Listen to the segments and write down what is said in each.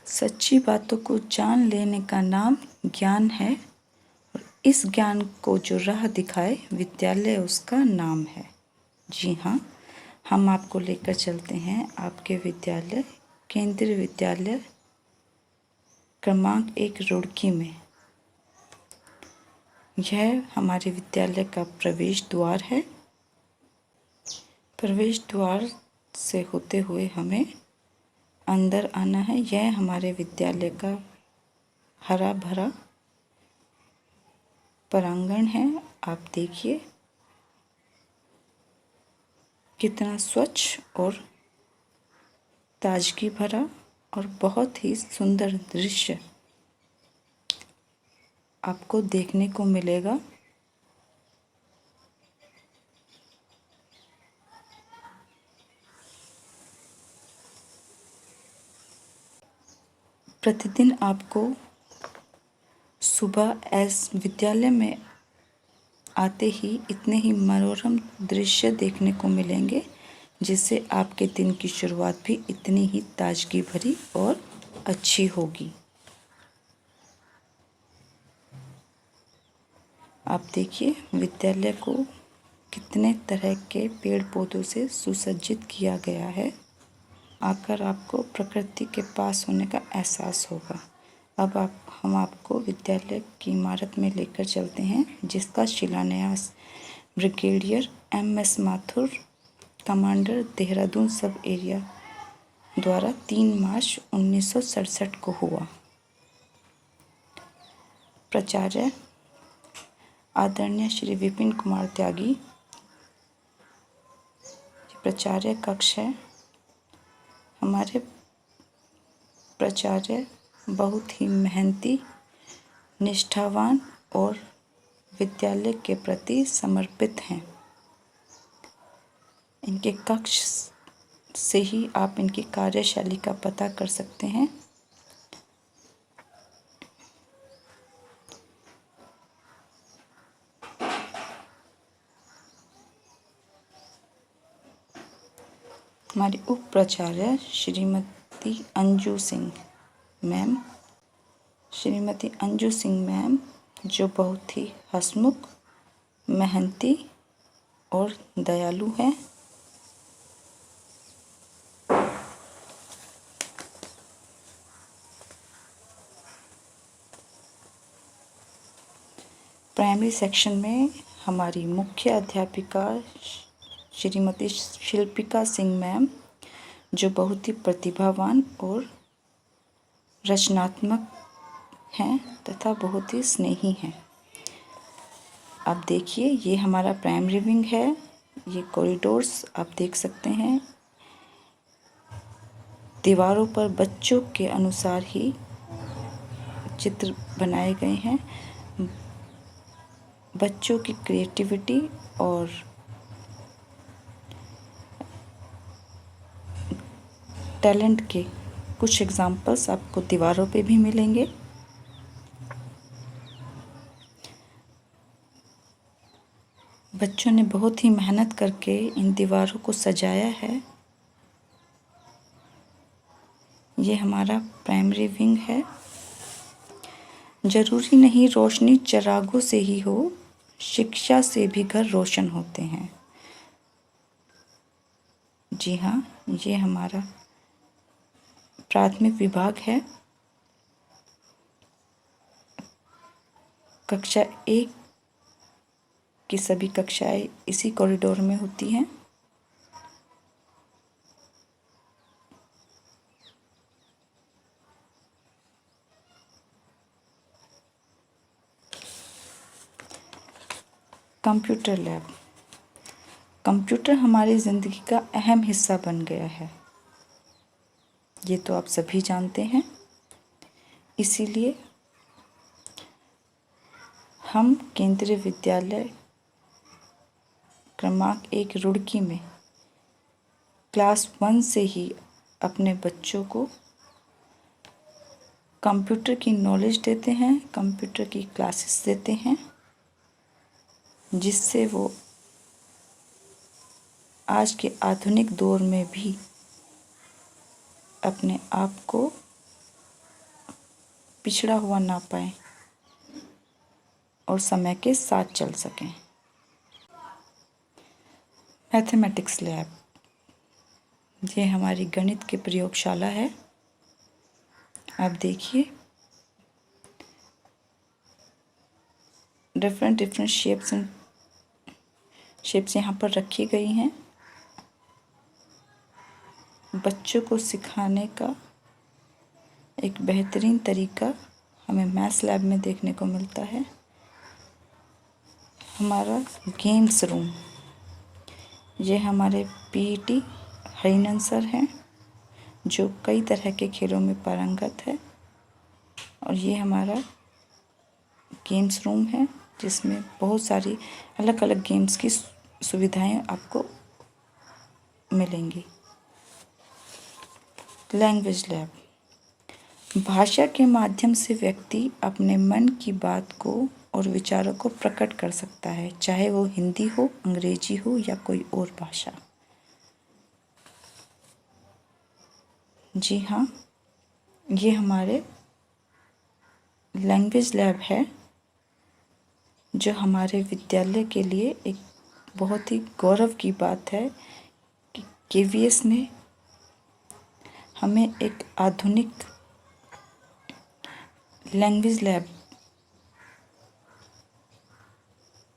सच्ची बातों को जान लेने का नाम ज्ञान है और इस ज्ञान को जो राह दिखाए विद्यालय उसका नाम है। जी हाँ, हम आपको लेकर चलते हैं आपके विद्यालय केंद्रीय विद्यालय क्रमांक 1 रुड़की में। यह हमारे विद्यालय का प्रवेश द्वार है। प्रवेश द्वार से होते हुए हमें अंदर आना है। यह हमारे विद्यालय का हरा भरा प्रांगण है। आप देखिए कितना स्वच्छ और ताजगी भरा और बहुत ही सुंदर दृश्य आपको देखने को मिलेगा। प्रतिदिन आपको सुबह विद्यालय में आते ही इतने ही मनोरम दृश्य देखने को मिलेंगे जिससे आपके दिन की शुरुआत भी इतनी ही ताजगी भरी और अच्छी होगी। आप देखिए विद्यालय को कितने तरह के पेड़ पौधों से सुसज्जित किया गया है। आकर आपको प्रकृति के पास होने का एहसास होगा। अब हम आपको विद्यालय की इमारत में लेकर चलते हैं जिसका शिलान्यास brigadier MS Mathur commander Dehradun सब एरिया द्वारा 3 मार्च 1967 को हुआ। प्राचार्य आदरणीय श्री विपिन कुमार त्यागी। प्राचार्य कक्ष है। हमारे प्राचार्य बहुत ही मेहनती, निष्ठावान और विद्यालय के प्रति समर्पित हैं। इनके कक्ष से ही आप इनकी कार्यशैली का पता कर सकते हैं। हमारी उप प्राचार्य श्रीमती अंजू सिंह मैम जो बहुत ही हंसमुख, मेहनती और दयालु हैं। प्राइमरी सेक्शन में हमारी मुख्य अध्यापिका श्रीमती शिल्पिका सिंह मैम जो बहुत ही प्रतिभावान और रचनात्मक हैं तथा बहुत ही स्नेही हैं। आप देखिए ये हमारा प्राइमरी विंग है। ये कॉरिडोर्स आप देख सकते हैं। दीवारों पर बच्चों के अनुसार ही चित्र बनाए गए हैं। बच्चों की क्रिएटिविटी और टैलेंट के कुछ एग्जाम्पल्स आपको दीवारों पे भी मिलेंगे। बच्चों ने बहुत ही मेहनत करके इन दीवारों को सजाया है। ये हमारा प्राइमरी विंग है। जरूरी नहीं रोशनी चिरागों से ही हो, शिक्षा से भी घर रोशन होते हैं। जी हाँ, ये हमारा प्राथमिक विभाग है। कक्षा 1 की सभी कक्षाएं इसी कॉरिडोर में होती हैं। Computer lab. कंप्यूटर हमारी ज़िंदगी का अहम हिस्सा बन गया है। ये तो आप सभी जानते हैं। इसीलिए हम केंद्रीय विद्यालय क्रमांक 1 रुड़की में क्लास 1 से ही अपने बच्चों को कंप्यूटर की नॉलेज देते हैं, कंप्यूटर की क्लासेस देते हैं, जिससे वो आज के आधुनिक दौर में भी अपने आप को पिछड़ा हुआ ना पाए और समय के साथ चल सकें। मैथमेटिक्स लैब, ये हमारी गणित की प्रयोगशाला है। आप देखिए डिफरेंट शेप्स यहाँ पर रखी गई हैं। बच्चों को सिखाने का एक बेहतरीन तरीका हमें मैथ्स लैब में देखने को मिलता है। हमारा गेम्स रूम, ये हमारे पीटी हरिनंदन सर हैं जो कई तरह के खेलों में पारंगत है, और ये हमारा गेम्स रूम है जिसमें बहुत सारी अलग अलग गेम्स की सुविधाएं आपको मिलेंगी। लैंग्वेज लैब, भाषा के माध्यम से व्यक्ति अपने मन की बात को और विचारों को प्रकट कर सकता है, चाहे वो हिंदी हो, अंग्रेजी हो या कोई और भाषा। जी हाँ, ये हमारे लैंग्वेज लैब है जो हमारे विद्यालय के लिए एक बहुत ही गौरव की बात है कि केवीएस ने हमें एक आधुनिक लैंग्वेज लैब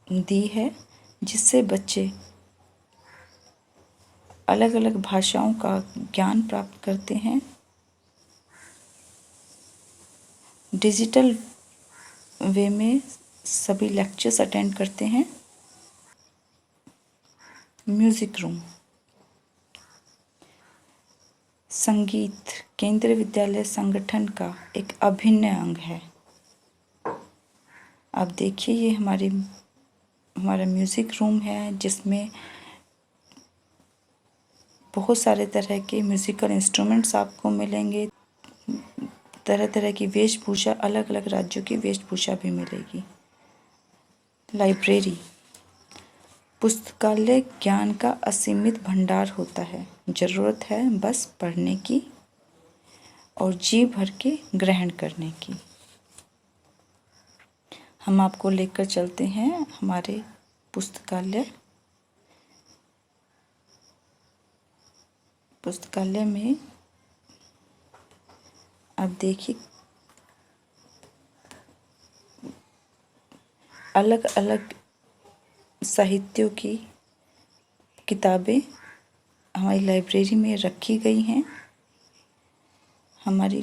दी है, जिससे बच्चे अलग अलग भाषाओं का ज्ञान प्राप्त करते हैं, डिजिटल वे में सभी लेक्चर्स अटेंड करते हैं। म्यूज़िक रूम, संगीत केंद्रीय विद्यालय संगठन का एक अभिन्न अंग है। आप देखिए ये हमारा म्यूज़िक रूम है जिसमें बहुत सारे तरह के म्यूज़िकल इंस्ट्रूमेंट्स आपको मिलेंगे। तरह तरह की वेशभूषा, अलग अलग राज्यों की वेशभूषा भी मिलेगी। लाइब्रेरी, पुस्तकालय ज्ञान का असीमित भंडार होता है, ज़रूरत है बस पढ़ने की और जी भर के ग्रहण करने की। हम आपको लेकर चलते हैं हमारे पुस्तकालय में। आप देखिए अलग अलग साहित्यों की किताबें हमारी लाइब्रेरी में रखी गई हैं। हमारी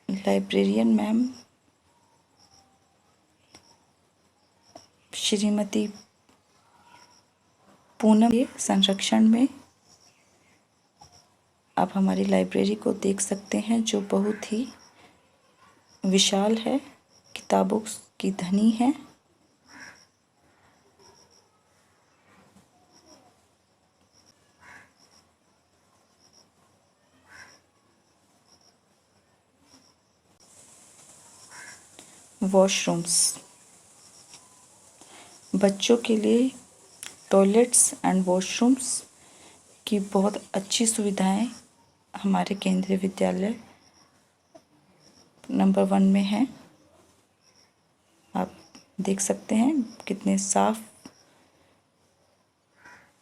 लाइब्रेरियन मैम श्रीमती पूनम के संरक्षण में आप हमारी लाइब्रेरी को देख सकते हैं, जो बहुत ही विशाल है, किताबों की धनी है। वॉशरूम्स, बच्चों के लिए टॉयलेट्स एंड वॉशरूम्स की बहुत अच्छी सुविधाएं हमारे केंद्रीय विद्यालय नंबर 1 में है। आप देख सकते हैं कितने साफ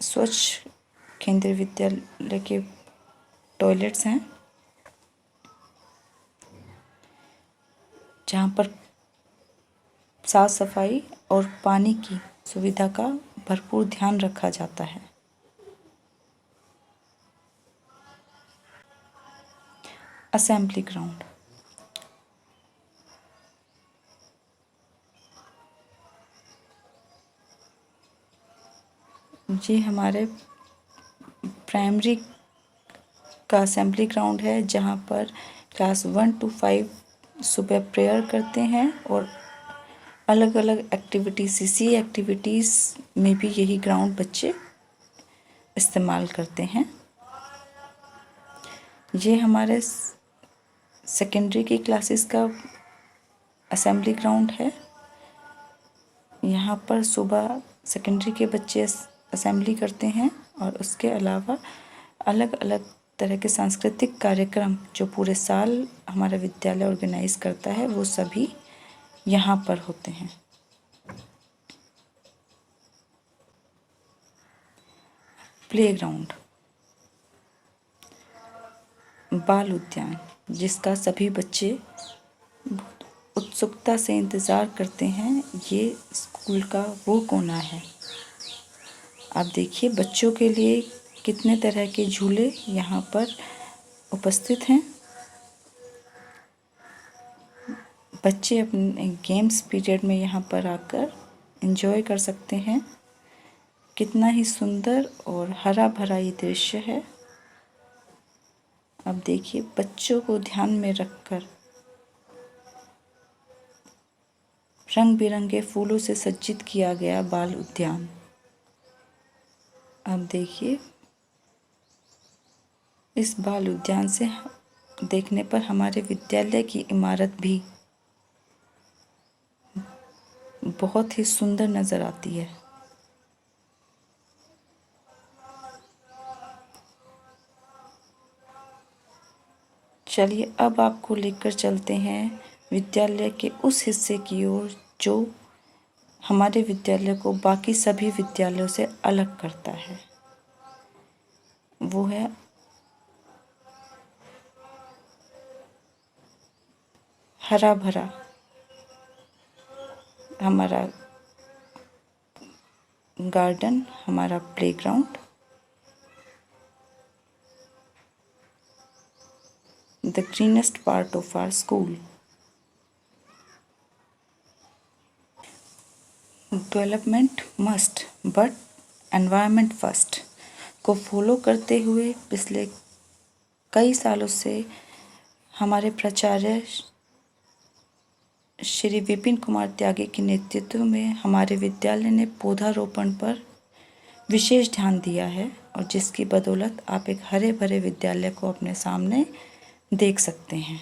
स्वच्छ केंद्रीय विद्यालय के टॉयलेट्स हैं, जहाँ पर साफ सफाई और पानी की सुविधा का भरपूर ध्यान रखा जाता है। असेंबली ग्राउंड, ये हमारे प्राइमरी का असेंबली ग्राउंड है, जहाँ पर क्लास 1 to 5 सुबह प्रेयर करते हैं और अलग अलग एक्टिविटीज़, सीसी एक्टिविटीज़ में भी यही ग्राउंड बच्चे इस्तेमाल करते हैं। ये हमारे सेकेंडरी की क्लासेस का असेंबली ग्राउंड है। यहाँ पर सुबह सेकेंडरी के बच्चे असेंबली करते हैं और उसके अलावा अलग अलग तरह के सांस्कृतिक कार्यक्रम जो पूरे साल हमारा विद्यालय ऑर्गेनाइज करता है वो सभी यहाँ पर होते हैं। प्लेग्राउंड, बाल उद्यान, जिसका सभी बच्चे बहुत उत्सुकता से इंतज़ार करते हैं, ये स्कूल का वो कोना है। आप देखिए बच्चों के लिए कितने तरह के झूले यहाँ पर उपस्थित हैं। बच्चे अपने गेम्स पीरियड में यहाँ पर आकर एंजॉय कर सकते हैं। कितना ही सुंदर और हरा भरा ये दृश्य है। अब देखिए बच्चों को ध्यान में रखकर रंग बिरंगे फूलों से सज्जित किया गया बाल उद्यान। अब देखिए इस बाल उद्यान से देखने पर हमारे विद्यालय की इमारत भी बहुत ही सुंदर नज़र आती है। चलिए अब आपको लेकर चलते हैं विद्यालय के उस हिस्से की ओर जो हमारे विद्यालय को बाकी सभी विद्यालयों से अलग करता है। वो है हरा भरा हमारा गार्डन, हमारा playground, the greenest part of our school. Development must, but environment first को फॉलो करते हुए पिछले कई सालों से हमारे प्राचार्य श्री विपिन कुमार त्यागी के नेतृत्व में हमारे विद्यालय ने पौधारोपण पर विशेष ध्यान दिया है और जिसकी बदौलत आप एक हरे भरे विद्यालय को अपने सामने देख सकते हैं।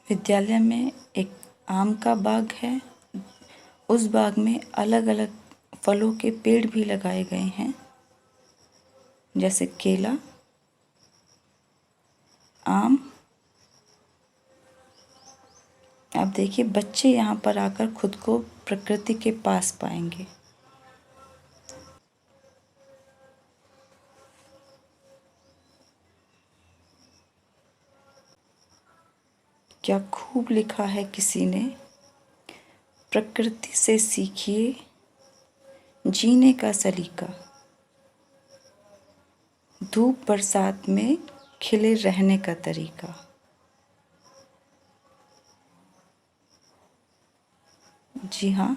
विद्यालय में एक आम का बाग है। उस बाग में अलग अलग फलों के पेड़ भी लगाए गए हैं, जैसे केला, आम। आप देखिए बच्चे यहाँ पर आकर खुद को प्रकृति के पास पाएंगे। क्या खूब लिखा है किसी ने, प्रकृति से सीखिए जीने का सलीका, धूप बरसात में खिले रहने का तरीका। जी हाँ,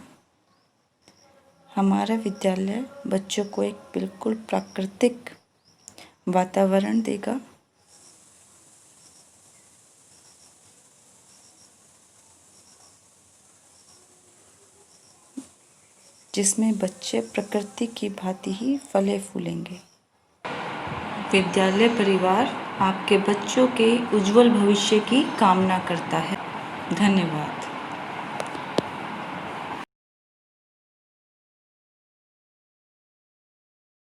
हमारा विद्यालय बच्चों को एक बिल्कुल प्राकृतिक वातावरण देगा, जिसमें बच्चे प्रकृति की भांति ही फले फूलेंगे। विद्यालय परिवार आपके बच्चों के उज्जवल भविष्य की कामना करता है। धन्यवाद।